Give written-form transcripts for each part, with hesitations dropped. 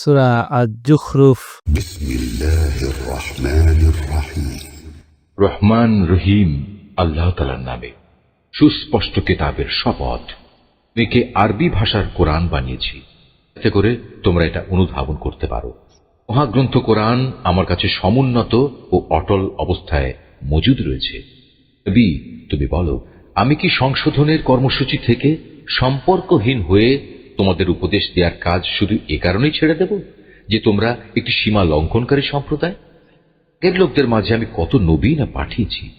সূরা আয-যুখরুফ। বিসমিল্লাহির রহমানির রহিম। রহমান রহিম আল্লাহ তাআলার নামে। সুস্পষ্ট কিতাবের শপথ। মেকে আরবি ভাষার কোরআন বানিয়েছি যাতে করে তোমরা এটা অনুধাবন করতে পারো। মহাগ্রন্থ কোরআন আমার কাছে সমুন্নত ও অটল অবস্থায় মজুদ রয়েছে। নবী, তুমি বলো, আমি কি সংশোধনের কর্মসূচি থেকে সম্পর্কহীন হয়ে তোমাদের উপদেশ দেওয়ার কাজ শুধু এ কারণেই ছেড়ে দেব যে তোমরা একটি সীমা লঙ্ঘনকারী সম্প্রদায়? এর লোকদের মাঝে আমি কত নবী না পাঠিয়েছি।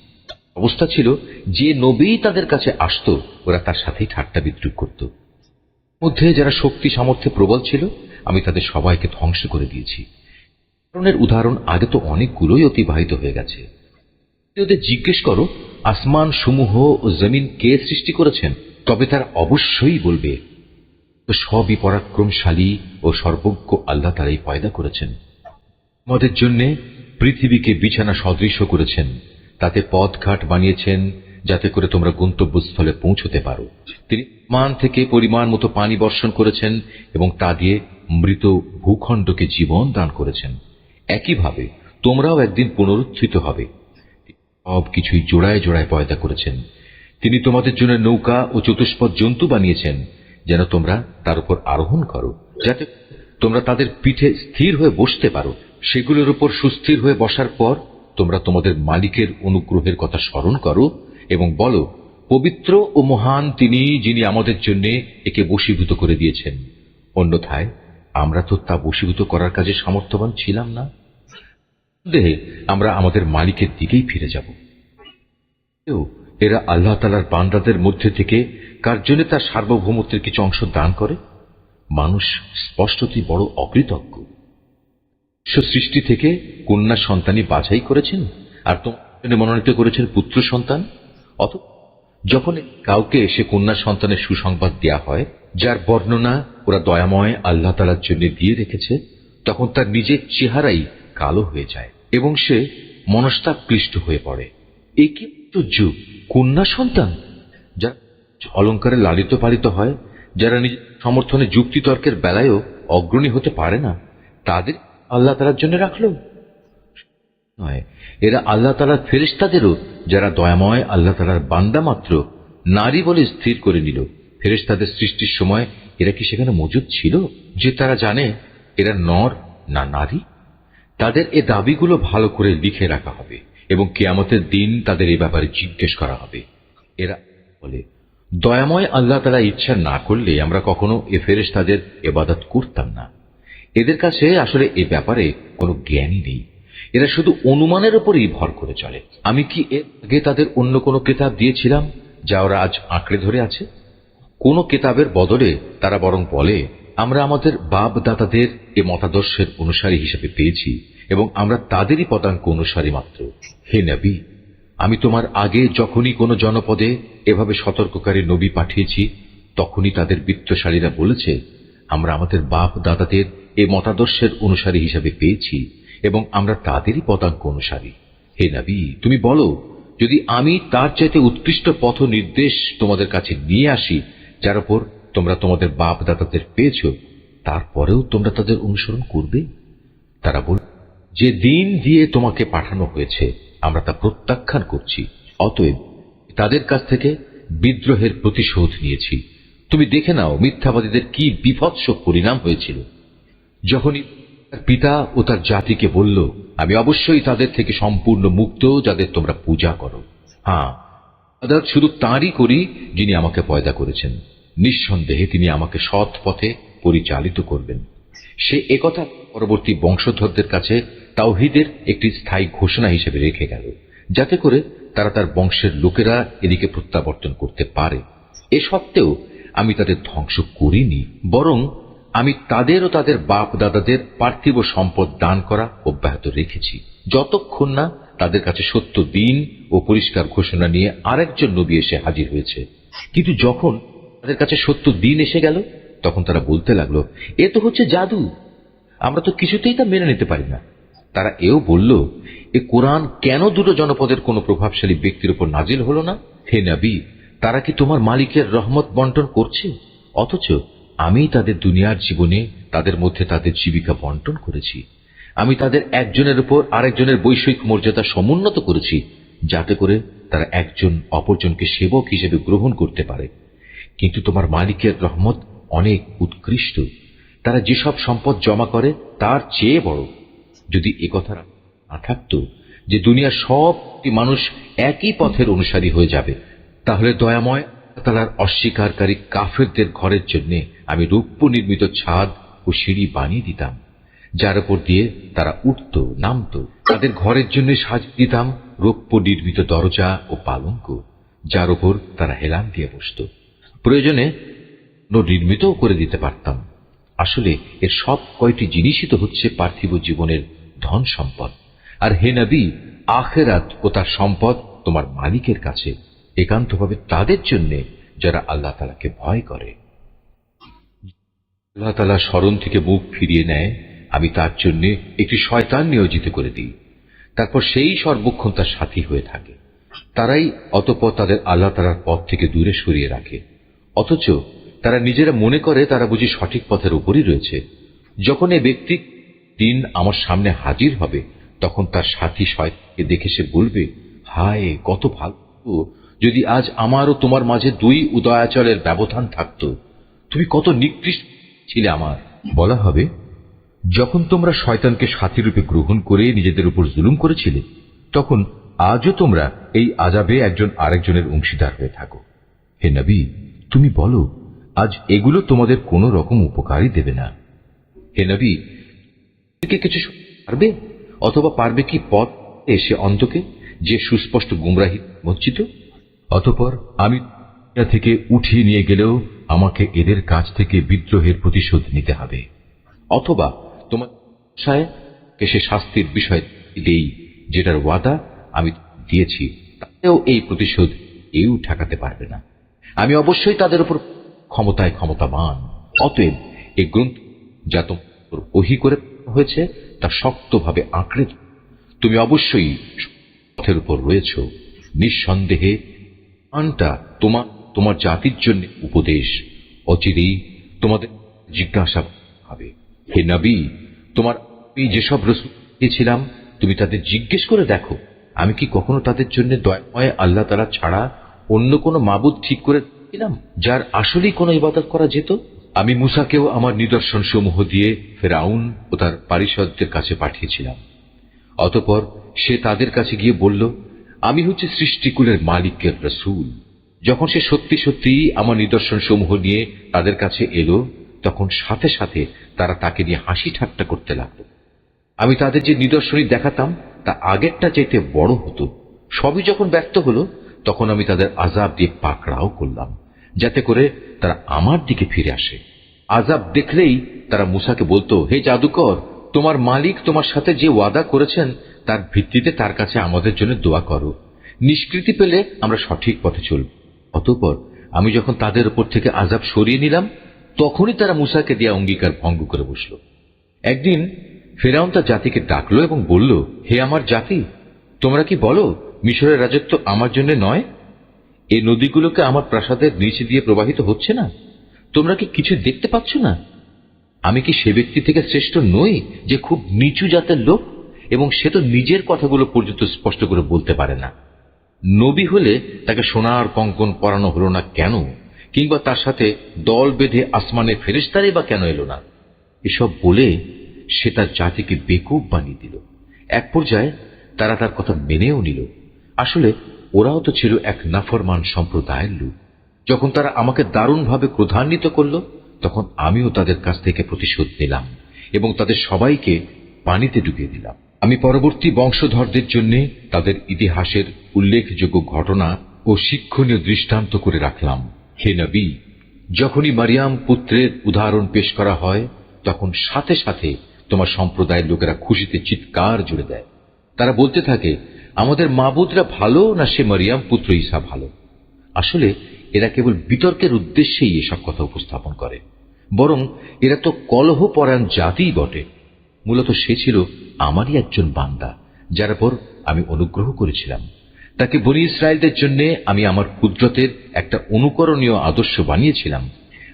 অবস্থা ছিল যে নবী তাদের কাছে আসত ওরা তার সাথেই ঠাট্টা বিদ্রুপ করত। মধ্যে যারা শক্তি সামর্থ্যে প্রবল ছিল আমি তাদের সবাইকে ধ্বংস করে দিয়েছি। কারণের উদাহরণ আগে তো অনেকগুলোই অতিবাহিত হয়ে গেছে। ওদের জিজ্ঞেস করো আসমান সমূহ ও জমিন কে সৃষ্টি করেছেন, তবে তারা অবশ্যই বলবে সবই পরাক্রমশালী ও সর্বজ্ঞ আল্লাহ তারাই পয়দা করেছেন। আমাদের জন্য পৃথিবীকে বিছানা সদৃশ করেছেন, তাতে পথঘাট বানিয়েছেন যাতে করে তোমরা গন্তব্যস্থলে পৌঁছতে পারো। তিনি মান থেকে পরিমাণ মতো পানি বর্ষণ করেছেন এবং তা দিয়ে মৃত ভূখণ্ডকে জীবন দান করেছেন। একইভাবে তোমরাও একদিন পুনরুত্থিত হবে। সব কিছুই জোড়ায় জোড়ায় পয়দা করেছেন। তিনি তোমাদের জন্য নৌকা ও চতুষ্পদ জন্তু বানিয়েছেন যেন তোমরা তার উপর আরোহণ করো, যাতে তোমরা তাদের পিঠে স্থির হয়ে বসতে পারো। সেগুলোর উপর সুস্থির হয়ে বসার পর তোমরা তোমাদের মালিকের অনুগ্রহের কথা স্মরণ করো এবং বলো, পবিত্র ও মহান তিনি, যিনি আমাদের জন্য একে বশীভূত করে দিয়েছেন। অন্যথায় আমরা তো তা বশীভূত করার কাজে সামর্থ্যবান ছিলাম না। দেহে আমরা আমাদের মালিকের দিকেই ফিরে যাব। এরা আল্লাহ তাআলার বান্দাদের মধ্যে থেকে কার জন্য তার সার্বভৌমত্বের কিছু অংশ দান করে? মানুষ স্পষ্টতই বড় অকৃতজ্ঞ। সৃষ্টি থেকে কন্যা সন্তানই বাছাই করেছেন আর তোমার মনোনীত করেছেন পুত্র সন্তান। অত যখন কাউকে সে কন্যা সন্তানের সুসংবাদ দেয়া হয় যার বর্ণনা ওরা দয়াময় আল্লাহ তাআলার জন্য দিয়ে রেখেছে, তখন তার নিজের চেহারাই কালো হয়ে যায় এবং সে মনস্তাপক্লিষ্ট হয়ে পড়ে। এ কি আশ্চর্য! কন্যা সন্তান যারা অলঙ্কারে লালিত পালিত হয়, যারা নিজের সমর্থনে যুক্তিতর্কের বেলায়ও অগ্রণী হতে পারে না, তাদের আল্লাহ তাআলার জন্য রাখল নয়। এরা আল্লাহ তাআলার ফেরেশতাদেরও, যারা দয়াময় আল্লাহ তাআলার বান্দা মাত্র, নারী বলে স্থির করে নিল। ফেরেশতাদের সৃষ্টির সময় এরা কি সেখানে মজুদ ছিল যে তারা জানে এরা নর না নারী? তাদের এ দাবিগুলো ভালো করে লিখে রাখা হবে এবং কিয়ামতের দিন তাদের এ ব্যাপারে জিজ্ঞেস করা হবে। এরা বলে, দয়াময় আল্লাহ তাআলা ইচ্ছা না করলে আমরা কখনো এ ফেরেশতাদের ইবাদত করতাম না। এদের কাছে আসলে এ ব্যাপারে কোনো জ্ঞানই নেই। এরা শুধু অনুমানের উপরই ভর করে চলে। আমি কি এর আগে তাদের অন্য কোনো কিতাব দিয়েছিলাম যা ওরা আজ আঁকড়ে ধরে আছে? কোন কিতাবের বদলে তারা বরং বলে, আমরা আমাদের বাপ দাদাদের এ মতাদর্শের অনুসারী হিসেবে পেয়েছি এবং আমরা তাদেরই পদাঙ্ক অনুসারী মাত্র। হে নবী, আমি তোমার আগে যখনই কোনো জনপদে এভাবে সতর্ককারী নবী পাঠিয়েছি, তখনই তাদের বিত্তশালীরা বলেছে, আমরা আমাদের বাপ দাদাদের এ মতাদর্শের অনুসারী হিসেবে পেয়েছি এবং আমরা তাদেরই পদাঙ্ক অনুসারী। হে নবী, তুমি বলো, যদি আমি তার চাইতে উৎকৃষ্ট পথ নির্দেশ তোমাদের কাছে নিয়ে আসি যার উপর তোমরা তোমাদের বাপ দাদাদের পেয়েছ, তারপরেও তোমরা তাদের অনুসরণ করবে? তারা বল, যে দিন দিয়ে তোমাকে পাঠানো হয়েছে আমরা তা প্রত্যাখ্যান করছি। অতএব তাদের কাছ থেকে বিদ্রোহের প্রতিশোধ নিয়েছি। তুমি দেখে নাও মিথ্যাবাদীদের কি বিভৎস পরিণাম হয়েছিল। যখনই তার পিতা ও তার জাতিকে বলল, আমি অবশ্যই তাদের থেকে সম্পূর্ণ মুক্ত যাদের তোমরা পূজা করো। হ্যাঁ, ইবাদত শুধু তাঁরই করি যিনি আমাকে পয়দা করেছেন। নিঃসন্দেহে তিনি আমাকে সৎ পথে পরিচালিত করবেন। সে একথা পরবর্তী বংশধরদের কাছে তাওহীদের একটি স্থায়ী ঘোষণা হিসেবে রেখে গেল, যাতে করে তারা তার বংশের লোকেরা এদিকে প্রত্যাবর্তন করতে পারে। এ সত্ত্বেও আমি তাদের ধ্বংস করিনি, বরং আমি তাদের ও তাদের বাপ দাদাদের পার্থিব সম্পদ দান করা অব্যাহত রেখেছি, যতক্ষণ না তাদের কাছে সত্য দিন ও পরিষ্কার ঘোষণা নিয়ে আরেকজন নবী এসে হাজির হয়েছে। কিন্তু যখন তাদের কাছে সত্য দিন এসে গেল, তখন তারা বলতে লাগলো, এ তো হচ্ছে জাদু, আমরা তো কিছুতেই তা মেনে নিতে পারি না। তারা এও বলল, এ কোরআন কেন দুটো জনপদের কোনো প্রভাবশালী ব্যক্তির উপর নাজিল হলো না? হে নবী, তারা কি তোমার মালিকের রহমত বন্টন করছে, অথচ আমি তাদের দুনিয়ার জীবনে তাদের মধ্যে তাদের জীবিকা বন্টন করেছি। আমি তাদের একজনের উপর আরেকজনের বৈষয়িক মর্যাদা সমুন্নত করেছি, যাতে করে তারা একজন অপরজনকে সেবক হিসেবে গ্রহণ করতে পারে। কিন্তু তোমার মালিকের রহমত অনেক উৎকৃষ্ট, তারা যেসব সম্পদ জমা করে তার চেয়ে বড়। যদি একথা না থাকতো যে দুনিয়ার সব মানুষ একই পথের অনুসারী হয়ে যাবে, তাহলে দয়াময় তাআলার অস্বীকারী কাফেরদের ঘরের জন্য আমি রৌপ্য নির্মিত ছাদ ও সিঁড়ি বানিয়ে দিতাম, যার উপর দিয়ে তারা উঠত নামত। তাদের ঘরের জন্য সাজিয়ে দিতাম রৌপ্য নির্মিত দরজা ও পালঙ্ক, যার উপর তারা হেলান দিয়ে বসত। প্রয়োজনে নির্মিতও করে দিতে পারতাম। আসলে এর সব কয়টি জিনিসই তো হচ্ছে পার্থিব জীবনের ধন সম্পদ। আর হে নবী, আখিরাত ও তার সম্পদ তোমার মালিকের কাছে, একান্তভাবে তাদের জন্য যারা আল্লাহ তাআলাকে ভয় করে। আল্লাহ তাআলা স্মরণ থেকে মুখ ফিরিয়ে নেয়, আমি তার জন্য একটি শয়তান নিয়োজিত করে দিই। তারপর সেই সর্বক্ষণ তার সাথী হয়ে থাকে। তারাই অতঃপর তাদের আল্লাহ তাআলার পথ থেকে দূরে সরিয়ে রাখে, অথচ তারা নিজেরা মনে করে তারা বুঝি সঠিক পথের উপরই রয়েছে। যখন এই ব্যক্তি দিন আমার সামনে হাজির হবে, তখন তার সাথী শয়তানকে দেখে সে বলবে, হায় কত ভালো যদি আজ আমার ও তোমার মাঝে দুই উদয়াচলের ব্যবধান থাকত, তুমি কত নিকৃষ্ট ছিলে আমার। বলা হবে, যখন তোমরা শয়তানকে সাথী রূপে গ্রহণ করে নিজেদের উপর জুলুম করেছিলে, তখন আজও তোমরা এই আযাবে একজন আরেকজনের অংশীদার হয়ে থাকো। হে নবী, তুমি বলো, আজ এগুলো তোমাদের কোনো রকম উপকারই দেবে না। হে নবী, কিছু পারবে অথবা পারবে কি পথ এসে অন্ধকে, যে সুস্পষ্ট গুমরাহি মজ্জিত? অতঃপর আমি থেকে উঠিয়ে নিয়ে গেলেও আমাকে এদের কাছ থেকে বিদ্রোহের প্রতিশোধ নিতে হবে, অথবা তোমার সে শাস্তির বিষয় দেই যেটার ওয়াদা আমি দিয়েছি, তাতেও এই প্রতিশোধ কেউ ঠেকাতে পারবে না। আমি অবশ্যই তাদের উপর ক্ষমতায় ক্ষমতাবান। অতএব এই গ্রন্থ যা তোমার ওহী করে হয়েছে তা শক্তভাবে আঁকড়ে তুমি অবশ্যই পথের উপর রয়েছ। নিঃসন্দেহে আনটা তোমার জাতির জন্য উপদেশ, অচিরেই তোমাদের জিজ্ঞাসা হবে। হে নবী, তোমার যেসব রাসূল দিয়েছিলাম তুমি তাদের জিজ্ঞেস করে দেখো, আমি কি কখনো তাদের জন্য দয়াময় আল্লাহ তাআলা ছাড়া অন্য কোনো মাবুদ ঠিক করে দিলাম যার আসলেই কোনো ইবাদত করা যেত? আমি মূসাকেও আমার নিদর্শন সমূহ দিয়ে ফেরাউন ও তার পারিষদদের কাছে পাঠিয়েছিলাম। অতঃপর সে তাদের কাছে গিয়ে বলল, আমি হচ্ছে সৃষ্টিকুলের মালিকের রাসূল। যখন সে সত্যি সত্যি আমার নিদর্শন সমূহ নিয়ে তাদের কাছে এলো, তখন সাথে সাথে তারা তাকে নিয়ে হাসি ঠাট্টা করতে লাগলো। আমি তাদের যে নিদর্শনই দেখাতাম তা আগেরটা চাইতে বড় হতো। সবই যখন ব্যর্থ হলো, তখন আমি তাদের আযাব দিয়ে পাকড়াও করলাম, যাতে করে তারা আমার দিকে ফিরে আসে। আযাব দেখলেই তারা মূসাকে বলতো, হে জাদুকর, তোমার মালিক তোমার সাথে যে ওয়াদা করেছেন তার ভিত্তিতে তার কাছে আমাদের জন্য দোয়া করো। নিষ্কৃতি পেলে আমরা সঠিক পথে চলব। অতঃপর আমি যখন তাদের উপর থেকে আযাব সরিয়ে নিলাম, তখনই তারা মূসাকে দিয়ে অঙ্গীকার ভঙ্গ করে বসল। একদিন ফেরাউন তার জাতিকে ডাকলো এবং বলল, হে আমার জাতি, তোমরা কি বলো মিশরের রাজত্ব আমার জন্য নয়? এই নদীগুলোকে আমার প্রাসাদের নিচে দিয়ে প্রবাহিত হচ্ছে না? তোমরা কি কিছু দেখতে পাচ্ছ না? আমি কি সে ব্যক্তি থেকে শ্রেষ্ঠ নই যে খুব নিচু জাতের লোক, এবং সে তো নিজের কথাগুলো পর্যন্ত স্পষ্ট করে বলতে পারে না? নবী হলে তাকে সোনার কঙ্কন পরানো হলো না কেন, কিংবা তার সাথে দল বেঁধে আসমানে ফেরেশতারাই বা কেন এলো না? এসব বলে সে তার জাতিকে বেকুব বানিয়ে দিল। এক পর্যায়ে তারা তার কথা মেনেও নিল। আসলে ওরাও তো ছিল এক নাফরমান সম্প্রদায়ের লোক। যখন তারা আমাকে দারুণভাবে ক্রোধান্বিত করল, তখন আমিও তাদের কাছ থেকে প্রতিশোধ নিলাম এবং তাদের সবাইকে পানিতে ডুবিয়ে দিলাম। আমি পরবর্তী বংশধরদের জন্য তাদের ইতিহাসের উল্লেখযোগ্য ঘটনা ও শিক্ষণীয় দৃষ্টান্ত করে রাখলাম। হে নবী, যখনই মারিয়াম পুত্রের উদাহরণ পেশ করা হয়, তখন সাথে সাথে তোমার সম্প্রদায়ের লোকেরা খুশিতে চিৎকার জুড়ে দেয়। তারা বলতে থাকে, আমাদের মাবুদরা ভালো না সে মারিয়াম পুত্র ঈসা ভালো? আসলে এরা কেবল বিতর্কের উদ্দেশ্যেই এসব কথা উপস্থাপন করে, বরং এরা তো কলহপরায়ণ জাতিই বটে। মূলত সে ছিল আমারই একজন বান্দা, যার উপর আমি অনুগ্রহ করেছিলাম। তাকে বনী ইসরায়েলদের জন্য আমি আমার কুদরতের একটা অনুকরণীয় আদর্শ বানিয়েছিলাম।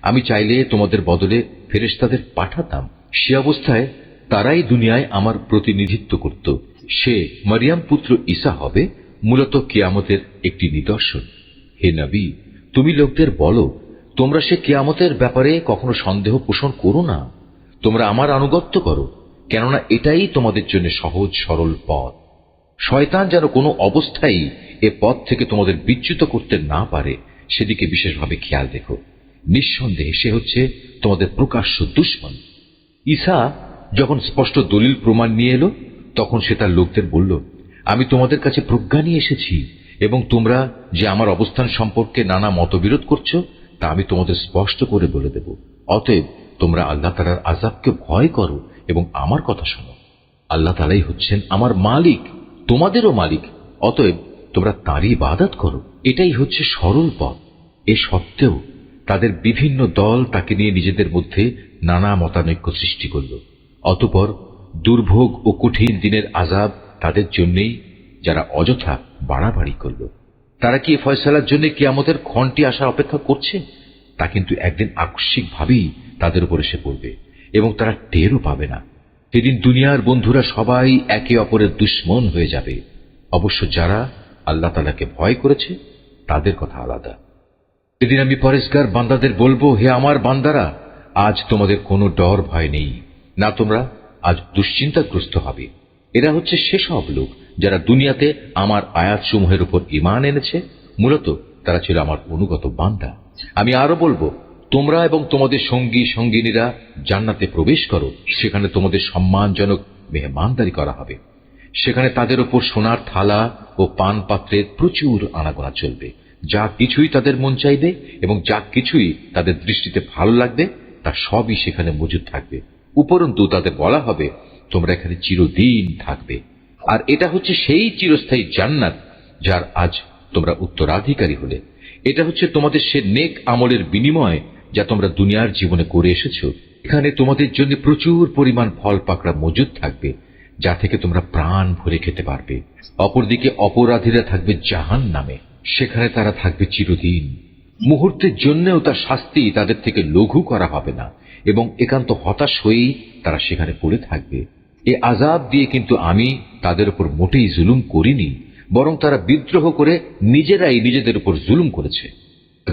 আমি চাইলে তোমাদের বদলে ফেরেশতাদের পাঠাতাম। সে অবস্থায় তারাই দুনিয়ায় আমার প্রতিনিধিত্ব করত। সে মরিয়ম পুত্র ঈসা হবে মূলত কিয়ামতের একটি নিদর্শন। হে নবী, তুমি লোকদের বলো, তোমরা সে কিয়ামতের ব্যাপারে কখনো সন্দেহ পোষণ করো না। তোমরা আমার আনুগত্য করো, কেননা এটাই তোমাদের জন্য সহজ সরল পথ। শয়তান যেন কোনো অবস্থায় এ পথ থেকে তোমাদের বিচ্যুত করতে না পারে, সেদিকে বিশেষভাবে খেয়াল রেখো। নিঃসন্দেহে সে হচ্ছে তোমাদের প্রকাশ্য দুশমন। ঈসা যখন স্পষ্ট দলিল প্রমাণ নিয়ে এলো, তখন সে তার লোকদের বলল, আমি তোমাদের কাছে প্রজ্ঞা নিয়ে এসেছি, এবং তোমরা যে আমার অবস্থান সম্পর্কে নানা মতবিরোধ করছো তা আমি তোমাদের স্পষ্ট করে বলে দেব। অতএব তোমরা আল্লাহ তাআলার আযাবকে ভয় করো এবং আমার কথা শোনো। আল্লাহ তাআলাই হচ্ছেন আমার মালিক, তোমাদেরও মালিক। অতএব তোমরা তাঁরই ইবাদত করো। এটাই হচ্ছে সরল পথ। এ সত্ত্বেও তাদের বিভিন্ন দল তাকে নিয়ে নিজেদের মধ্যে নানা মতানৈক্য সৃষ্টি করল। অতঃপর দুর্ভোগ ও কঠিন দিনের আযাব তাদের জন্যই, যারা অযথা বাড়াবাড়ি করল। তারা কি ফয়সালার জন্য কিয়ামতের ক্ষণটি আসার অপেক্ষা করছে? তা কিন্তু একদিন আকস্মিকভাবেই তাদের উপর এসে পড়বে এবং তারা টেরও পাবে না। সেদিন দুনিয়ার বন্ধুরা সবাই একে অপরের দুশমন হয়ে যাবে। অবশ্য যারা আল্লাহ তাআলাকে ভয় করেছে তাদের কথা আলাদা। সেদিন আমি পরেশগার বান্দাদের বলবো, হে আমার বান্দারা, আজ তোমাদের কোনো ডর ভয় নেই, না তোমরা আজ দুশ্চিন্তাগ্রস্ত হবে। এরা হচ্ছে সেসব লোক যারা দুনিয়াতে আমার আয়াতসমূহের উপর ঈমান এনেছে। মূলত তারা ছিল আমার অনুগত বান্দা। আমি আরো বলবো, তোমরা এবং তোমাদের সঙ্গী সঙ্গিনীরা জান্নাতে প্রবেশ করো। সেখানে তোমাদের সম্মানজনক মেহমানদারি করা হবে। সেখানে তাদের উপর সোনার থালা ও পান পাত্রের প্রচুর আনাগোনা চলবে। যা কিছুই তাদের মন চাইবে এবং যা কিছুই তাদের দৃষ্টিতে ভালো লাগবে তা সবই সেখানে মজুদ থাকবে। উপরন্তু তাদের বলা হবে, তোমরা এখানে চিরদিন থাকবে। আর এটা হচ্ছে সেই চিরস্থায়ী জান্নাত যার আজ তোমরা উত্তরাধিকারী হলে। এটা হচ্ছে তোমাদের সে নেক আমলের বিনিময় যা তোমরা দুনিয়ার জীবনে করে এসেছো। এখানে তোমাদের জন্য প্রচুর পরিমাণ ফল পাকড়া মজুদ থাকবে, যা থেকে তোমরা প্রাণ ভরে খেতে পারবে। অপরদিকে অপরাধীরা থাকবে জাহান্নামে, সেখানে তারা থাকবে চিরদিন। মুহূর্তের জন্যও তার শাস্তি তাদের থেকে লঘু করা হবে না এবং একান্ত হতাশ হয়েই তারা সেখানে পড়ে থাকবে। এ আযাব দিয়ে কিন্তু আমি তাদের উপর মোটেই জুলুম করিনি, বরং তারা বিদ্রোহ করে নিজেরাই নিজেদের উপর জুলুম করেছে।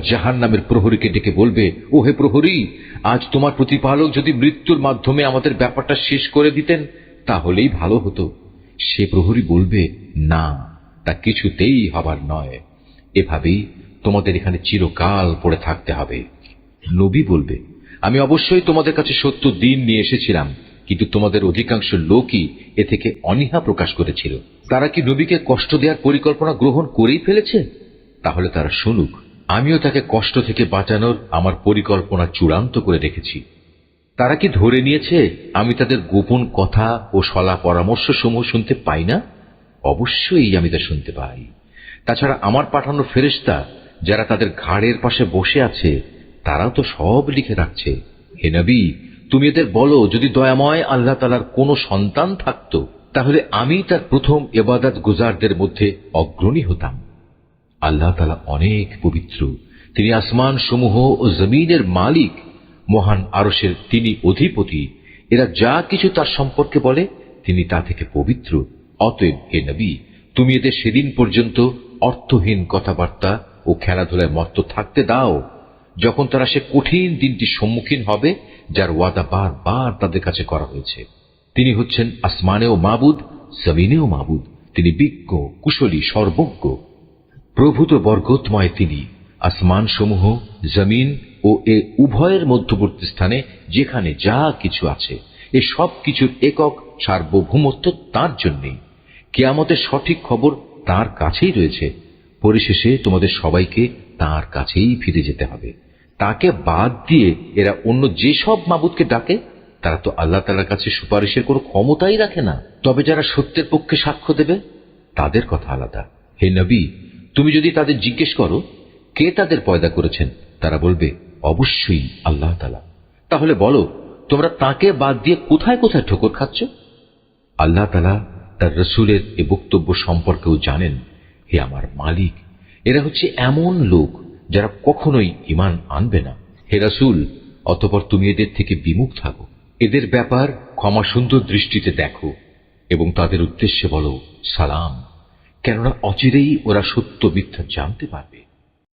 জাহান্নামের প্রহরীকে ডেকে বলবে, ও হে প্রহরী, আজ তোমার প্রতিপালক যদি মৃত্যুর মাধ্যমে আমাদের ব্যাপারটা শেষ করে দিতেন তাহলেই ভালো হতো। সে প্রহরী বলবে, না, তা কিছুতেই হবার নয়। এভাবেই তোমাদের এখানে চিরকাল পড়ে থাকতে হবে। নবী বলবে, আমি অবশ্যই তোমাদের কাছে সত্য দিন নিয়ে এসেছিলাম, কিন্তু তোমাদের অধিকাংশ লোকই এ থেকে অনীহা প্রকাশ করেছিল। তারা কি নবীকে কষ্ট দেওয়ার পরিকল্পনা গ্রহণ করেই ফেলেছে? তাহলে তারা শুনুক, আমিও তাকে কষ্ট থেকে বাঁচানোর আমার পরিকল্পনা চূড়ান্ত করে রেখেছি। তারা কি ধরে নিয়েছে আমি তাদের গোপন কথা ও সলা পরামর্শ সমূহ শুনতে পাই না? অবশ্যই আমি তা শুনতে পাই। তাছাড়া আমার পাঠানো ফেরেশতা যারা তাদের ঘাড়ের পাশে বসে আছে তারাও তো সব লিখে রাখছে। হে নবী, তুমি এদের বলো, যদি দয়াময় আল্লাহ তাআলার কোনো সন্তান থাকত তাহলে আমি তার প্রথম ইবাদত গুজারদের মধ্যে অগ্রণী হতাম। আল্লাহ তাআলা অনেক পবিত্র, তিনি আসমান সমূহ ও জমিনের মালিক, মহান আরশের তিনি অধিপতি। এরা যা কিছু তার সম্পর্কে বলে তিনি তা থেকে পবিত্র। অতএব হে নবী, তুমি এদের সেদিন পর্যন্ত অর্থহীন কথাবার্তা ও খেলাধুলায় মত্ত থাকতে দাও, যখন তারা সে কঠিন দিনটির সম্মুখীন হবে যার ওয়াদা বারবার তাদের কাছে করা হয়েছে। তিনি হচ্ছেন আসমানেও মাবুদ, জমিনেও মাবুদ। তিনি বিজ্ঞ, কুশলী, সর্বজ্ঞ। প্রভূত বরকতময় তিনি। আসমান সমূহ, জমিন ও এ উভয়ের মধ্যবর্তী স্থানে যেখানে যা কিছু আছে, এ সব কিছুর একক সার্বভৌমত্ব তাঁর জন্যেই। কিয়ামতের সঠিক খবর তাঁর কাছেই রয়েছে। পরিশেষে তোমাদের সবাইকে তাঁর কাছেই ফিরে যেতে হবে। তাকে বাদ দিয়ে এরা অন্য যেসব মাবুদকে ডাকে তারা তো আল্লাহ তাআলার কাছে সুপারিশের কোনো ক্ষমতাই রাখে না। তবে যারা সত্যের পক্ষে সাক্ষ্য দেবে তাদের কথা আলাদা। হে নবী, তুমি যদি তাদের জিজ্ঞেস করো কে তাদের পয়দা করেছেন, তারা বলবে অবশ্যই আল্লাহ তাআলা। তাহলে বলো, তোমরা তাকে বাদ দিয়ে কোথায় কোথায় ঠোকর খাচ্ছ? আল্লাহ তাআলা তার রাসূলের এ বক্তব্য সম্পর্কেও জানেন। হে আমার মালিক, এরা হচ্ছে এমন লোক যারা কখনোই ঈমান আনবে না। হে রাসূল, অতঃপর তুমি এদের থেকে বিমুখ থাকো। এদের ব্যাপার ক্ষমা সুন্দর দৃষ্টিতে দেখো এবং তাদের উদ্দেশ্যে বলো সালাম, কেননা অচিরেই ওরা সত্য মিথ্যা জানতে পারবে।